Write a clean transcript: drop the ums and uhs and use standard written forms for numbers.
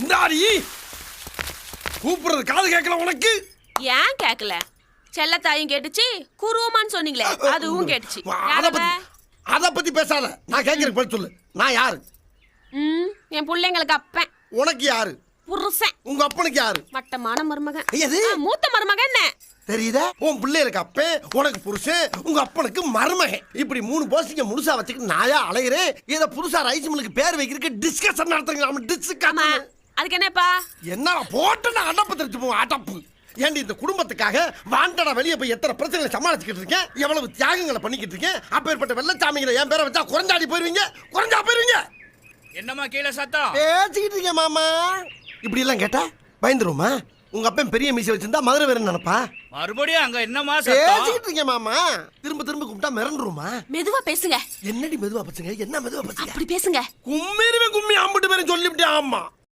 இந்தாடி கூப்பிடுறது காது கேட்கல உனக்கு? ஏன் கேட்கல? செல்லத்தாயும் கேட்டுச்சு, குருவமான்னு சொன்னீங்களே அதுவும் கேட்டுச்சு. அத பத்தி பேசாத. நான் கேட்கறதுக்கு பதில் சொல்லு. நான் யாரு? என் பிள்ளைங்களுக்கு அப்பன். உனக்கு யாரு? புருஷன். உங்க அப்பனுக்கு யாரு? மட்டமான மருமகன். எது? மூத்த மருமகன். என்ன தெரியுதா? உன் பிள்ளைகளுக்கு அப்பன், உனக்கு புருஷன், உங்க அப்பனுக்கு மருமகன். இப்படி 3 போஸ்டிங்க முழுசா வச்சுக்கிட்டு நாயா அலைகிறேன். இத புதுசா ரைஸ் மில்லுக்கு பேர் வைக்கிறதுக்கு டிஸ்கஷன் நடத்துறீங்க. டிஸ்கஷன். அதுக்கு என்னப்பா? என்ன போட்டு நான் அடப்பு தெரிச்சு போவோம். அடப்பு ஏண்டி இந்த குடும்பத்துக்காக வாண்டடா வெளியே போய் எத்தனை பிரச்சனைகளை சமாளிச்சுக்கிட்டு இருக்கேன், எவ்வளவு தியாகங்களை பண்ணிக்கிட்டு இருக்கேன். அப்பேற்பட்ட வெள்ளச்சாமிகளை என் பேரை வச்சா குறைஞ்சாடி போயிருவீங்க. குறைஞ்சா போயிருவீங்க. என்னம்மா கீழே சத்தம்? பேசிக்கிட்டு இருக்கேன் மாமா. இப்படி எல்லாம் கேட்டா பயந்துருமா? உங்க அப்பன் பெரிய மீசை வச்சிருந்தா மதுரை வேற நினைப்பா. மறுபடியும் அங்க என்னமா சத்தம்? பேசிக்கிட்டு இருக்கேன் மாமா. திரும்ப திரும்ப கூப்பிட்டா மிரண்டுருமா? மெதுவா பேசுங்க. என்னடி மெதுவா பேசுங்க? என்ன மெதுவா பேசுங்க? அப்படி பேசுங்க. கும்மிருவே கும்மி ஆம்பிட்டு பேரும் சொல்லிவிட்டேன். ஆமா